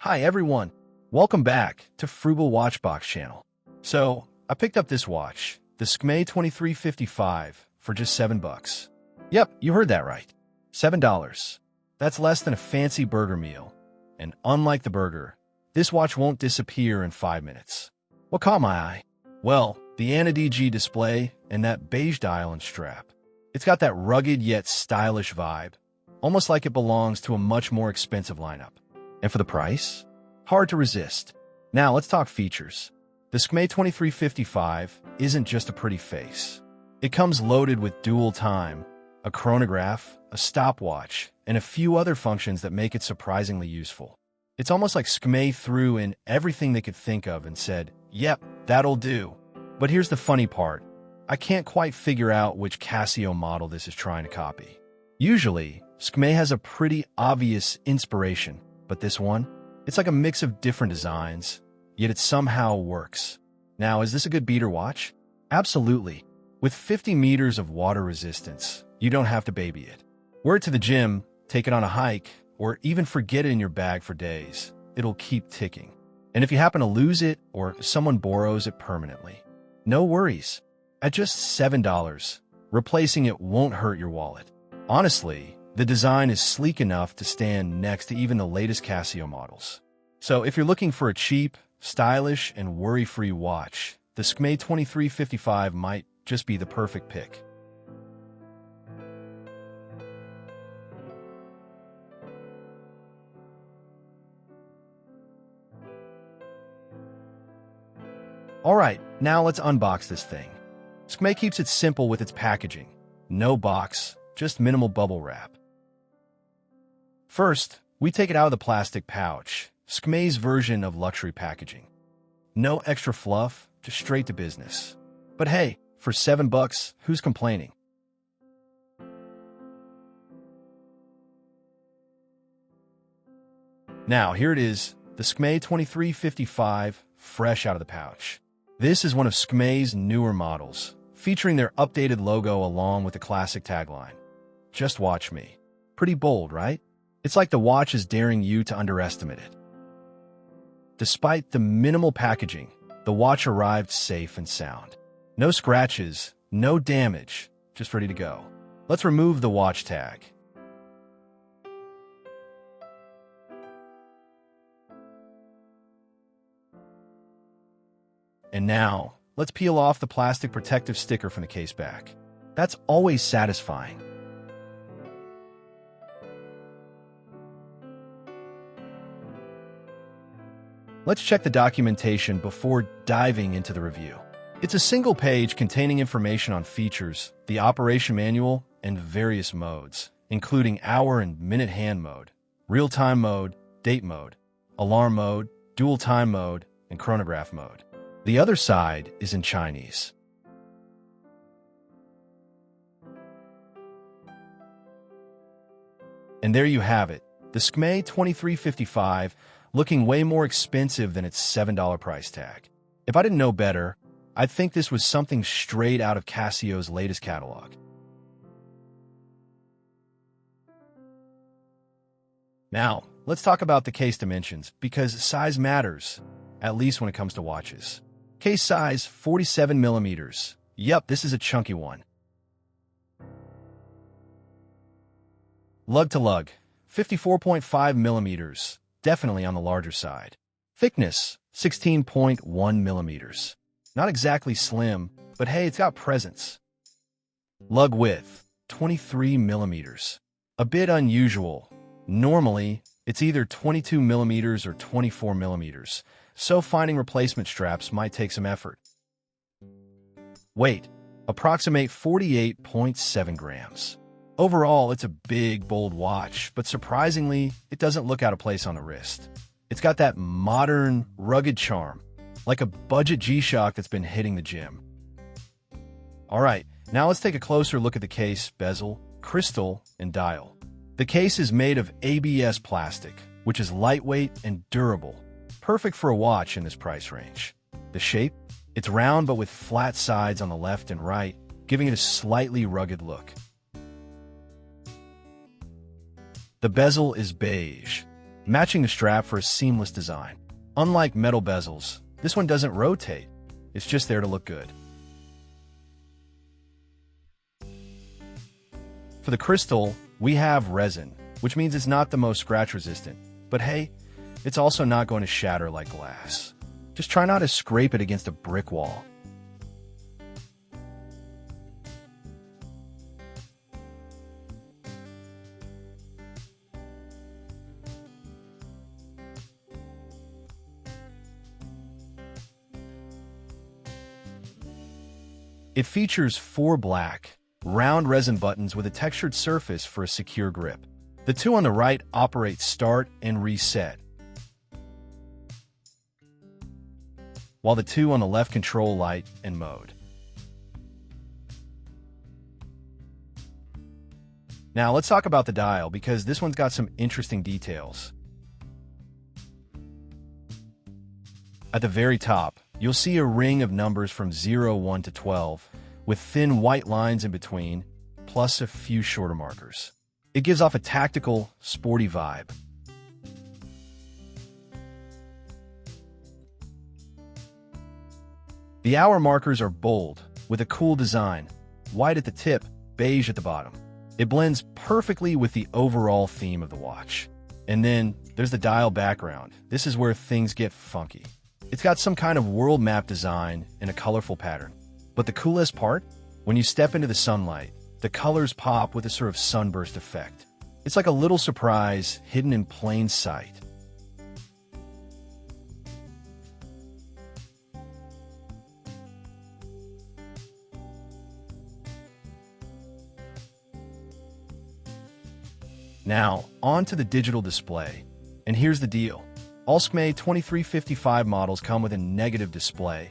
Hi everyone, welcome back to Frugal Watchbox channel. So, I picked up this watch, the Skmei 2355, for just $7. Yep, you heard that right. $7. That's less than a fancy burger meal. And unlike the burger, this watch won't disappear in 5 minutes. What caught my eye? Well, the ana-digi display and that beige dial and strap. It's got that rugged yet stylish vibe, almost like it belongs to a much more expensive lineup. And for the price? Hard to resist. Now let's talk features. The Skmei 2355 isn't just a pretty face. It comes loaded with dual time, a chronograph, a stopwatch, and a few other functions that make it surprisingly useful. It's almost like Skmei threw in everything they could think of and said, yep, that'll do. But here's the funny part. I can't quite figure out which Casio model this is trying to copy. Usually, Skmei has a pretty obvious inspiration, but this one, it's like a mix of different designs, yet it somehow works. Now, is this a good beater watch? Absolutely. With 50 meters of water resistance, you don't have to baby it. Wear it to the gym, take it on a hike, or even forget it in your bag for days. It'll keep ticking. And if you happen to lose it or someone borrows it permanently, no worries. At just $7, replacing it won't hurt your wallet. Honestly, the design is sleek enough to stand next to even the latest Casio models. So if you're looking for a cheap, stylish, and worry-free watch, the Skmei 2355 might just be the perfect pick. Alright, now let's unbox this thing. Skmei keeps it simple with its packaging. No box, just minimal bubble wrap. First, we take it out of the plastic pouch, Skmei's version of luxury packaging. No extra fluff, just straight to business. But hey, for $7, who's complaining? Now, here it is, the Skmei 2355, fresh out of the pouch. This is one of Skmei's newer models, featuring their updated logo along with the classic tagline. Just watch me. Pretty bold, right? It's like the watch is daring you to underestimate it. Despite the minimal packaging, the watch arrived safe and sound. No scratches, no damage, just ready to go. Let's remove the watch tag. And now, let's peel off the plastic protective sticker from the case back. That's always satisfying. Let's check the documentation before diving into the review. It's a single page containing information on features, the operation manual, and various modes, including hour and minute hand mode, real-time mode, date mode, alarm mode, dual time mode, and chronograph mode. The other side is in Chinese. And there you have it, the Skmei 2355, looking way more expensive than its $7 price tag. If I didn't know better, I'd think this was something straight out of Casio's latest catalog. Now, let's talk about the case dimensions, because size matters, at least when it comes to watches. Case size, 47 millimeters. Yep, this is a chunky one. Lug to lug, 54.5 millimeters. Definitely on the larger side. Thickness, 16.1 millimeters. Not exactly slim, but hey, it's got presence. Lug width, 23 millimeters. A bit unusual. Normally, it's either 22 millimeters or 24 millimeters, so finding replacement straps might take some effort. Weight, approximate 48.7 grams. Overall, it's a big, bold watch, but surprisingly, it doesn't look out of place on the wrist. It's got that modern, rugged charm, like a budget G-Shock that's been hitting the gym. Alright, now let's take a closer look at the case, bezel, crystal, and dial. The case is made of ABS plastic, which is lightweight and durable, perfect for a watch in this price range. The shape? It's round but with flat sides on the left and right, giving it a slightly rugged look. The bezel is beige. matching the strap for a seamless design. Unlike metal bezels, this one doesn't rotate. It's just there to look good. For the crystal, we have resin, which means it's not the most scratch-resistant. But hey, it's also not going to shatter like glass. Just try not to scrape it against a brick wall. It features 4 black, round resin buttons with a textured surface for a secure grip. The 2 on the right operate start and reset, while the 2 on the left control light and mode. Now let's talk about the dial, because this one's got some interesting details. At the very top, you'll see a ring of numbers from 0, 1 to 12, with thin white lines in between, plus a few shorter markers. It gives off a tactical, sporty vibe. The hour markers are bold, with a cool design, white at the tip, beige at the bottom. It blends perfectly with the overall theme of the watch. And then, there's the dial background. This is where things get funky. It's got some kind of world map design in a colorful pattern. But the coolest part? When you step into the sunlight, the colors pop with a sort of sunburst effect. It's like a little surprise hidden in plain sight. Now, on to the digital display. And here's the deal. All Skmei 2355 models come with a negative display,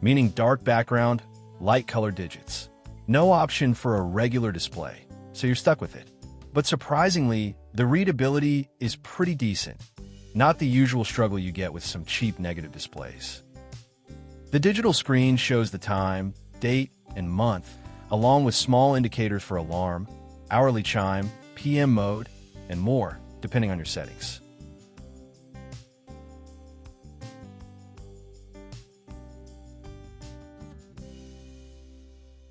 meaning dark background, light colored digits. No option for a regular display, so you're stuck with it. But surprisingly, the readability is pretty decent. Not the usual struggle you get with some cheap negative displays. The digital screen shows the time, date, and month, along with small indicators for alarm, hourly chime, PM mode, and more, depending on your settings.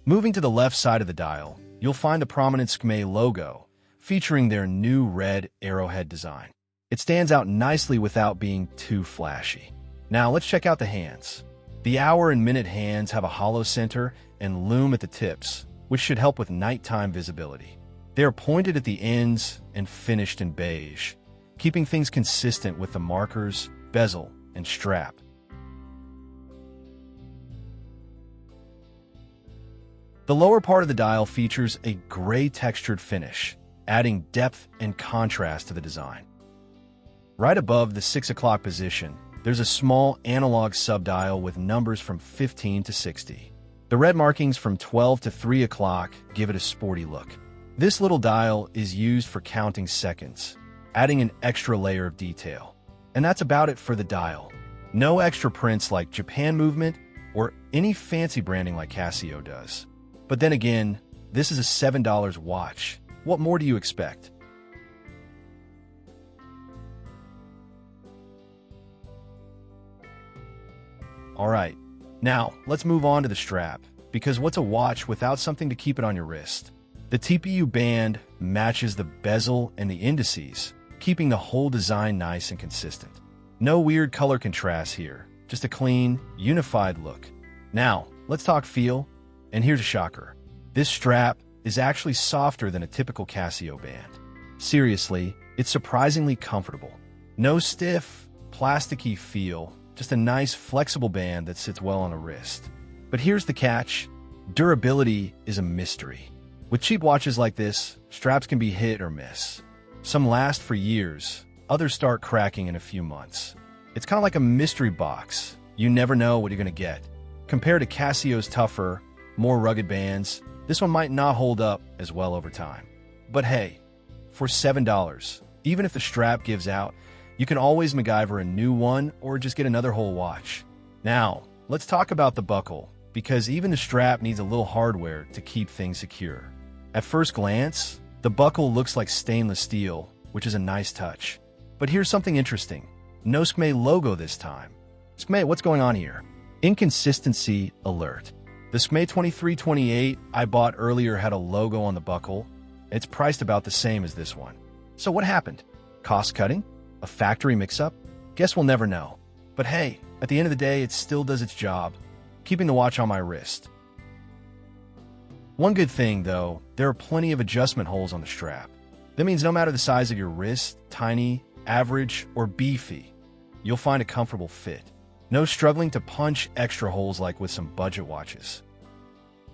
Moving to the left side of the dial, you'll find the prominent Skmei logo, featuring their new red arrowhead design. It stands out nicely without being too flashy. Now let's check out the hands. The hour and minute hands have a hollow center and loom at the tips, which should help with nighttime visibility. They are pointed at the ends and finished in beige, keeping things consistent with the markers, bezel, and strap. The lower part of the dial features a gray textured finish, adding depth and contrast to the design. Right above the 6 o'clock position, there's a small analog subdial with numbers from 15 to 60. The red markings from 12 to 3 o'clock give it a sporty look. This little dial is used for counting seconds, adding an extra layer of detail. And that's about it for the dial. No extra prints like Japan movement or any fancy branding like Casio does. But then again, this is a $7 watch. What more do you expect? Alright, now let's move on to the strap, because what's a watch without something to keep it on your wrist? The TPU band matches the bezel and the indices, keeping the whole design nice and consistent. No weird color contrast here, just a clean, unified look. Now, let's talk feel. And here's a shocker. This strap is actually softer than a typical Casio band. Seriously, it's surprisingly comfortable. No stiff, plasticky feel, just a nice, flexible band that sits well on a wrist. But here's the catch. Durability is a mystery. With cheap watches like this, straps can be hit or miss. Some last for years, others start cracking in a few months. It's kind of like a mystery box. You never know what you're going to get. Compared to Casio's tougher, more rugged bands, this one might not hold up as well over time. But hey, for $7, even if the strap gives out, you can always MacGyver a new one or just get another whole watch. Now, let's talk about the buckle, because even the strap needs a little hardware to keep things secure. At first glance, the buckle looks like stainless steel, which is a nice touch. But here's something interesting. No Skmei logo this time. Skmei, what's going on here? Inconsistency alert. The Skmei 2328 I bought earlier had a logo on the buckle. It's priced about the same as this one. So what happened? Cost cutting? A factory mix-up? Guess we'll never know. But hey, at the end of the day, it still does its job, keeping the watch on my wrist. One good thing, though, there are plenty of adjustment holes on the strap. That means no matter the size of your wrist, tiny, average, or beefy, you'll find a comfortable fit. No struggling to punch extra holes like with some budget watches.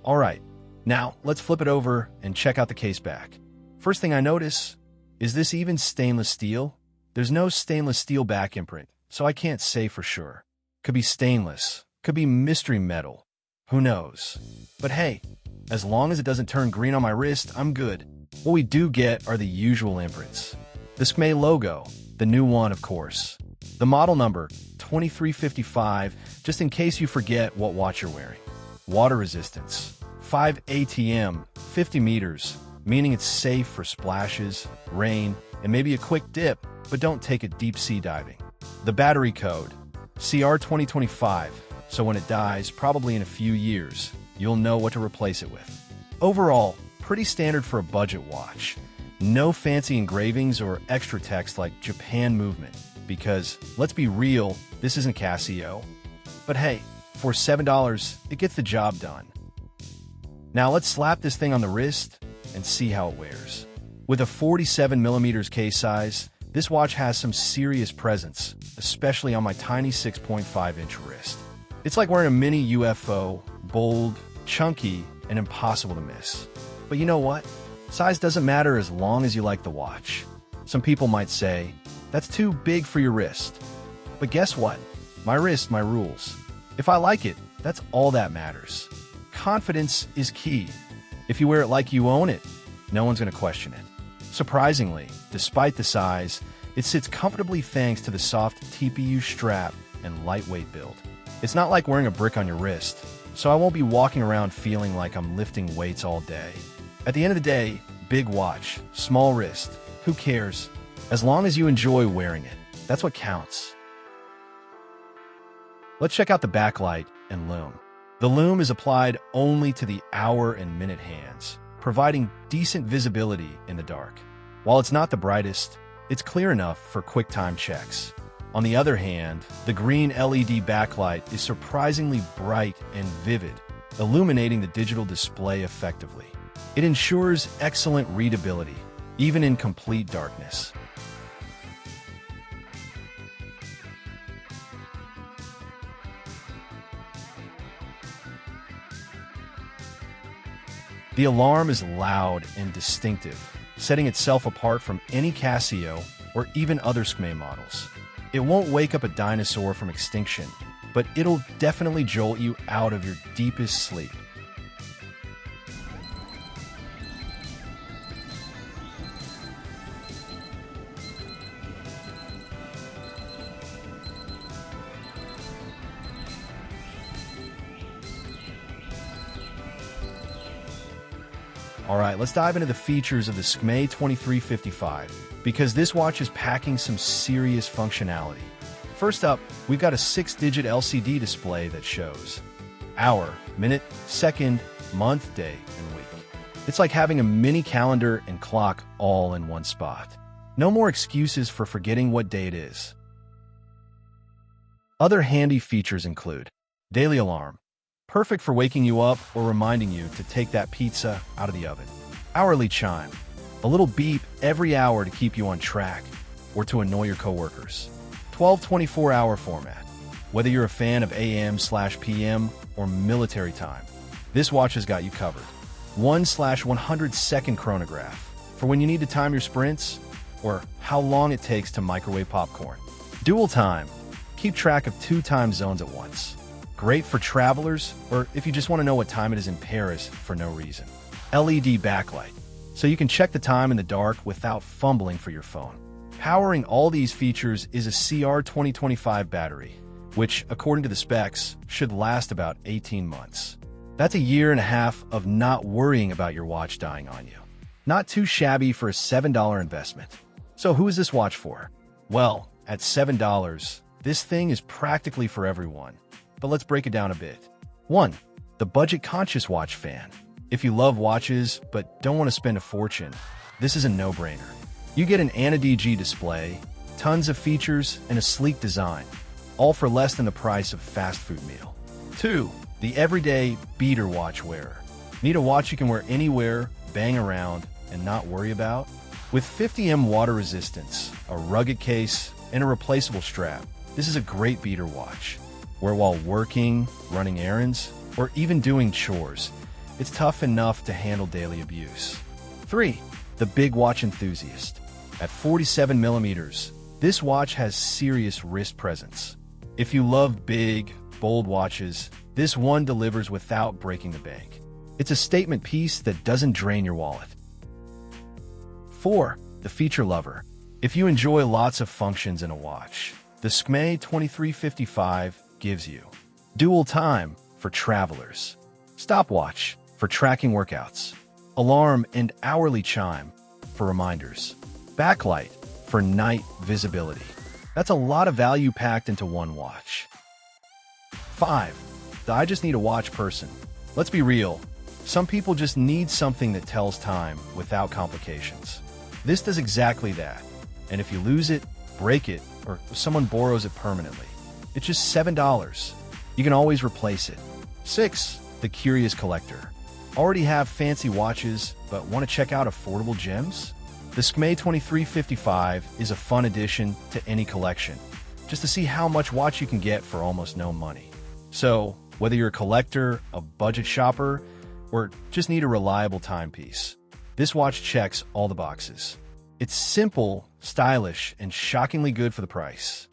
Alright, now let's flip it over and check out the case back. First thing I notice, is this even stainless steel? There's no stainless steel back imprint, so I can't say for sure. Could be stainless, could be mystery metal, who knows? But hey, as long as it doesn't turn green on my wrist, I'm good. What we do get are the usual imprints. The Skmei logo, the new one of course. The model number, 2355, just in case you forget what watch you're wearing. Water resistance, 5 ATM, 50 meters, meaning it's safe for splashes, rain, and maybe a quick dip, but don't take it deep sea diving. The battery code, CR2025, so when it dies, probably in a few years, you'll know what to replace it with. Overall, pretty standard for a budget watch. No fancy engravings or extra text like Japan movement, because, let's be real, this isn't Casio. But hey, for $7, it gets the job done. Now let's slap this thing on the wrist and see how it wears. With a 47mm case size, this watch has some serious presence, especially on my tiny 6.5-inch wrist. It's like wearing a mini UFO, bold, chunky, and impossible to miss. But you know what? Size doesn't matter as long as you like the watch. Some people might say, that's too big for your wrist. But guess what? My wrist, my rules. If I like it, that's all that matters. Confidence is key. If you wear it like you own it, no one's going to question it. Surprisingly, despite the size, it sits comfortably thanks to the soft TPU strap and lightweight build. It's not like wearing a brick on your wrist, so I won't be walking around feeling like I'm lifting weights all day. At the end of the day, big watch, small wrist, who cares? As long as you enjoy wearing it, that's what counts. Let's check out the backlight and lume. The lume is applied only to the hour and minute hands, providing decent visibility in the dark. While it's not the brightest, it's clear enough for quick time checks. On the other hand, the green LED backlight is surprisingly bright and vivid, illuminating the digital display effectively. It ensures excellent readability, even in complete darkness. The alarm is loud and distinctive, setting itself apart from any Casio or even other Skmei models. It won't wake up a dinosaur from extinction, but it'll definitely jolt you out of your deepest sleep. Alright, let's dive into the features of the Skmei 2355, because this watch is packing some serious functionality. First up, we've got a 6-digit LCD display that shows hour, minute, second, month, day, and week. It's like having a mini calendar and clock all in one spot. No more excuses for forgetting what day it is. Other handy features include daily alarm, perfect for waking you up or reminding you to take that pizza out of the oven. Hourly chime, a little beep every hour to keep you on track or to annoy your coworkers. 12-24-hour format, whether you're a fan of AM/PM or military time, this watch has got you covered. 1/100-second chronograph, for when you need to time your sprints or how long it takes to microwave popcorn. Dual time, keep track of 2 time zones at once. Great for travelers, or if you just want to know what time it is in Paris for no reason. LED backlight, so you can check the time in the dark without fumbling for your phone. Powering all these features is a CR2025 battery, which, according to the specs, should last about 18 months. That's a year and a half of not worrying about your watch dying on you. Not too shabby for a $7 investment. So who is this watch for? Well, at $7, this thing is practically for everyone. But let's break it down a bit. 1. The budget-conscious watch fan. If you love watches but don't want to spend a fortune, this is a no-brainer. You get an ana-digi display, tons of features, and a sleek design, all for less than the price of fast food meal. 2. The everyday beater watch wearer. Need a watch you can wear anywhere, bang around, and not worry about? With 50 water resistance, a rugged case, and a replaceable strap, this is a great beater watch. Wear while working, running errands, or even doing chores. It's tough enough to handle daily abuse. 3. The big watch enthusiast. At 47 millimeters, this watch has serious wrist presence. If you love big, bold watches, this one delivers without breaking the bank. It's a statement piece that doesn't drain your wallet. 4. The feature lover. If you enjoy lots of functions in a watch, the Skmei 2355 gives you dual time for travelers, stopwatch for tracking workouts, alarm and hourly chime for reminders, backlight for night visibility. That's a lot of value packed into one watch. 5. The I just need a watch person. Let's be real. Some people just need something that tells time without complications. This does exactly that. And if you lose it, break it, or someone borrows it permanently, it's just $7. You can always replace it. 6. The curious collector. Already have fancy watches, but want to check out affordable gems? The Skmei 2355 is a fun addition to any collection, just to see how much watch you can get for almost no money. So, whether you're a collector, a budget shopper, or just need a reliable timepiece, this watch checks all the boxes. It's simple, stylish, and shockingly good for the price.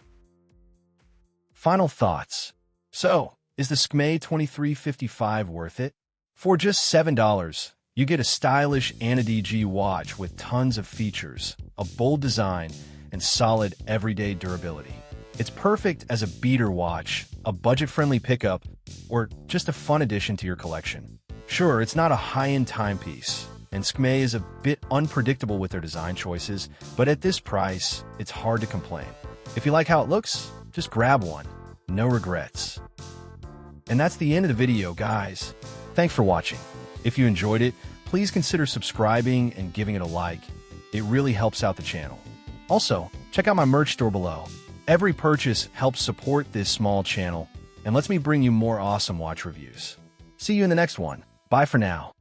Final thoughts. So, is the Skmei 2355 worth it? For just $7, you get a stylish ana-digi watch with tons of features, a bold design, and solid everyday durability. It's perfect as a beater watch, a budget-friendly pickup, or just a fun addition to your collection. Sure, it's not a high-end timepiece, and Skmei is a bit unpredictable with their design choices, but at this price, it's hard to complain. If you like how it looks, just grab one. No regrets. And that's the end of the video, guys. Thanks for watching. If you enjoyed it, please consider subscribing and giving it a like. It really helps out the channel. Also, check out my merch store below. Every purchase helps support this small channel and lets me bring you more awesome watch reviews. See you in the next one. Bye for now.